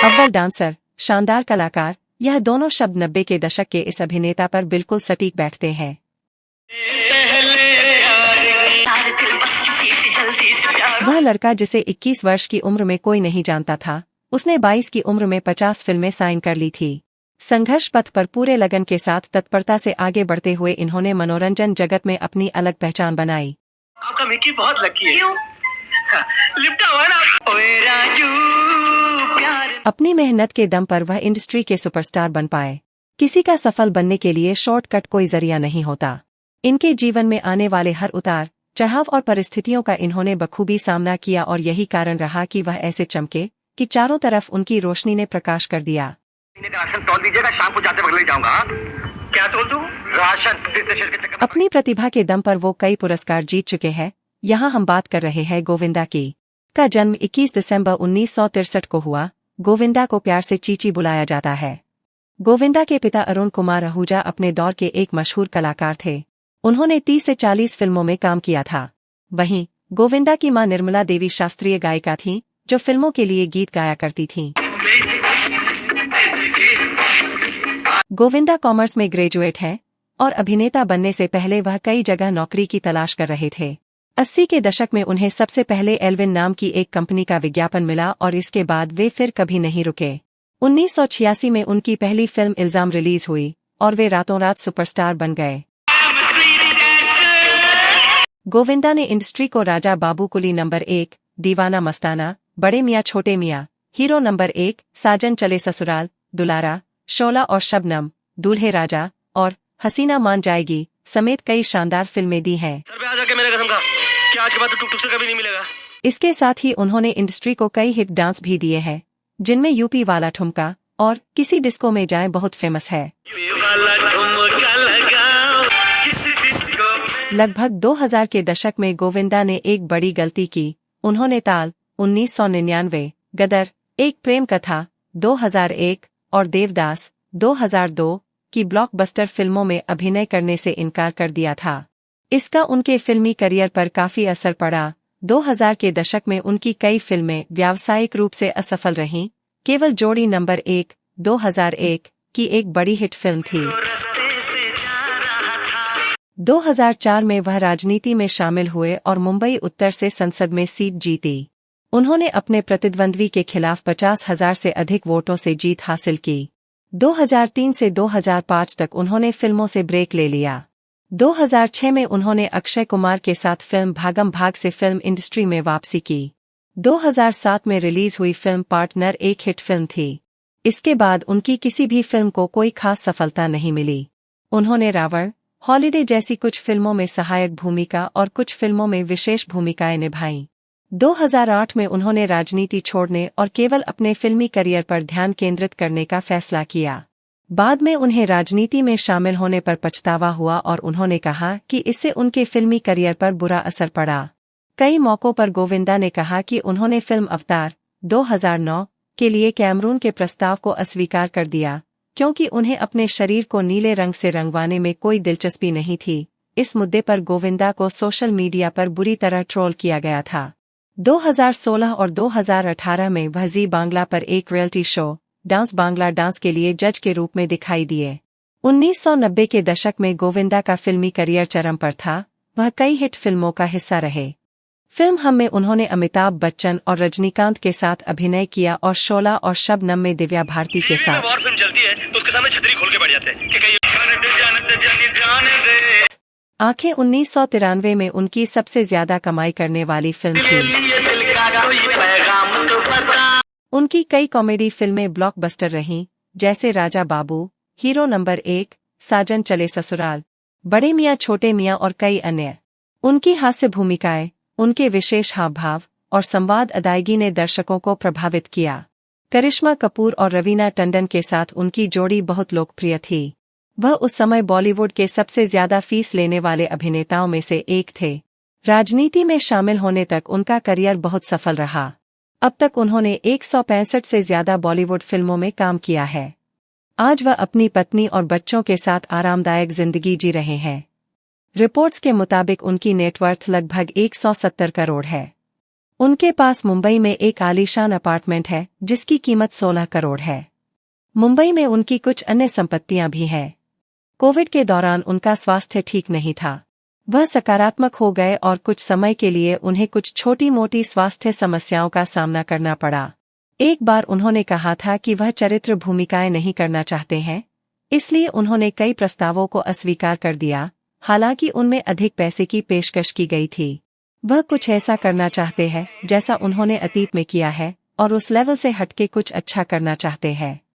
अव्वल डांसर, शानदार कलाकार, यह दोनों शब्द 90 के दशक के इस अभिनेता पर बिल्कुल सटीक बैठते हैं। वह लड़का जिसे 21 वर्ष की उम्र में कोई नहीं जानता था, उसने 22 की उम्र में 50 फिल्में साइन कर ली थी। संघर्ष पथ पर पूरे लगन के साथ तत्परता से आगे बढ़ते हुए इन्होंने मनोरंजन जगत में अपनी अलग पहचान बनाई। आपका मिकी बहुत लकी है। क्यों? लिफ्ट हुआ ना। ओए राजू प्यार। अपनी मेहनत के दम पर वह इंडस्ट्री के सुपरस्टार बन पाए। किसी का सफल बनने के लिए शॉर्टकट कोई जरिया नहीं होता। इनके जीवन में आने वाले हर उतार चढ़ाव और परिस्थितियों का इन्होंने बखूबी सामना किया और यही कारण रहा कि वह ऐसे चमके कि चारों तरफ उनकी रोशनी ने प्रकाश कर दिया। राशन तोल दीजिएगा, शाम को जाते वक्त ले जाऊंगा। क्या तोल दूं? राशन। अपनी प्रतिभा के दम पर वो कई पुरस्कार जीत चुके हैं। यहाँ हम बात कर रहे हैं गोविंदा की। का जन्म 21 दिसंबर 1963 को हुआ। गोविंदा को प्यार से चीची बुलाया जाता है। गोविंदा के पिता अरुण कुमार आहूजा अपने दौर के एक मशहूर कलाकार थे। उन्होंने 30 से 40 फिल्मों में काम किया था। वहीं गोविंदा की मां निर्मला देवी शास्त्रीय गायिका थीं, जो फिल्मों के लिए गीत गाया करती थीं। गोविंदा कॉमर्स में ग्रेजुएट हैं और अभिनेता बनने से पहले वह कई जगह नौकरी की तलाश कर रहे थे। 80 के दशक में उन्हें सबसे पहले एल्विन नाम की एक कंपनी का विज्ञापन मिला और इसके बाद वे फिर कभी नहीं रुके। 1986 में उनकी पहली फिल्म इल्जाम रिलीज हुई और वे रातों रात सुपरस्टार बन गए। गोविंदा ने इंडस्ट्री को राजा बाबू कुली नंबर 1, दीवाना मस्ताना, बड़े मियाँ छोटे मियाँ, हीरो नंबर 1, साजन चले ससुराल, दुलारा, शोला और शबनम, दूल्हे राजा और हसीना मान जाएगी समेत कई शानदार फिल्में दी हैं। सर पे आ जाके मेरे कसम खा कि आज के बाद तो टुक टुक से कभी नहीं मिलेगा। इसके साथ ही उन्होंने इंडस्ट्री को कई हिट डांस भी दिए हैं, जिनमें यूपी वाला ठुमका और किसी डिस्को में जाएं बहुत फेमस है। लगभग 2000 के दशक में गोविंदा ने एक बड़ी गलती की। उन्होंने ताल 1999, गदर, एक प्रेम कथा 2001 और देवदास 2002 की ब्लॉकबस्टर फिल्मों में अभिनय करने से इनकार कर दिया था। इसका उनके फिल्मी करियर पर काफी असर पड़ा। 2000 के दशक में उनकी कई फिल्में व्यावसायिक रूप से असफल रहीं। केवल जोड़ी नंबर 1 2001 की एक बड़ी हिट फिल्म थी। 2004 में वह राजनीति में शामिल हुए और मुंबई उत्तर से संसद में सीट जीती। उन्होंने अपने प्रतिद्वंद्वी के खिलाफ 50,000 से अधिक वोटों से जीत हासिल की। 2003 से 2005 तक उन्होंने फिल्मों से ब्रेक ले लिया। 2006 में उन्होंने अक्षय कुमार के साथ फिल्म भागम भाग से फिल्म इंडस्ट्री में वापसी की। 2007 में रिलीज हुई फिल्म पार्टनर एक हिट फिल्म थी। इसके बाद उनकी किसी भी फिल्म को कोई खास सफलता नहीं मिली। उन्होंने रावण, हॉलिडे जैसी कुछ फिल्मों में सहायक भूमिका और कुछ फिल्मों में विशेष भूमिकाएं निभाईं। 2008 में उन्होंने राजनीति छोड़ने और केवल अपने फिल्मी करियर पर ध्यान केंद्रित करने का फैसला किया। बाद में उन्हें राजनीति में शामिल होने पर पछतावा हुआ और उन्होंने कहा कि इससे उनके फिल्मी करियर पर बुरा असर पड़ा। कई मौकों पर गोविंदा ने कहा कि उन्होंने फिल्म अवतार 2009 के लिए कैमरून के प्रस्ताव को अस्वीकार कर दिया, क्योंकि उन्हें अपने शरीर को नीले रंग से रंगवाने में कोई दिलचस्पी नहीं थी। इस मुद्दे पर गोविंदा को सोशल मीडिया पर बुरी तरह ट्रोल किया गया था। 2016 और 2018 में वह जी बांग्ला पर एक reality show dance Bangla dance के लिए जज के रूप में दिखाई दिए। 1990 के दशक में गोविंदा का फिल्मी करियर चरम पर था। वह कई हिट फिल्मों का हिस्सा रहे। फिल्म हम में उन्होंने अमिताभ बच्चन और रजनीकांत के साथ अभिनय किया और शोला और शबनम में दिव्या भारती के साथ। और फिल्म चलती है तो उसके सामने छतरी खोल के बैठ जाते हैं कि कहीं आंखें 1993 में उनकी सबसे ज्यादा कमाई करने वाली फिल्म थी। उनकी कई कॉमेडी फिल्में ब्लॉकबस्टर रहीं, जैसे राजा बाबू, हीरो नंबर 1, साजन चले ससुराल, बड़े मियाँ छोटे मियाँ और कई अन्य। उनकी हास्य भूमिकाएं, उनके विशेष हाव भाव और संवाद अदायगी ने दर्शकों को प्रभावित किया। करिश्मा कपूर और रवीना टंडन के साथ उनकी जोड़ी बहुत लोकप्रिय थी। वह उस समय बॉलीवुड के सबसे ज्यादा फीस लेने वाले अभिनेताओं में से एक थे। राजनीति में शामिल होने तक उनका करियर बहुत सफल रहा। अब तक उन्होंने 165 से ज्यादा बॉलीवुड फिल्मों में काम किया है। आज वह अपनी पत्नी और बच्चों के साथ आरामदायक जिंदगी जी रहे हैं। रिपोर्ट्स के मुताबिक उनकी नेटवर्थ लगभग 170 करोड़ है। उनके पास मुंबई में एक आलीशान अपार्टमेंट है जिसकी कीमत 16 करोड़ है। मुंबई में उनकी कुछ अन्य संपत्तियां भी हैं। कोविड के दौरान उनका स्वास्थ्य ठीक नहीं था। वह सकारात्मक हो गए और कुछ समय के लिए उन्हें कुछ छोटी मोटी स्वास्थ्य समस्याओं का सामना करना पड़ा। एक बार उन्होंने कहा था कि वह चरित्र भूमिकाएं नहीं करना चाहते हैं, इसलिए उन्होंने कई प्रस्तावों को अस्वीकार कर दिया, हालांकि उनमें अधिक पैसे की पेशकश की गई थी। वह कुछ ऐसा करना चाहते हैं जैसा उन्होंने अतीत में किया है और उस लेवल से हटके कुछ अच्छा करना चाहते हैं।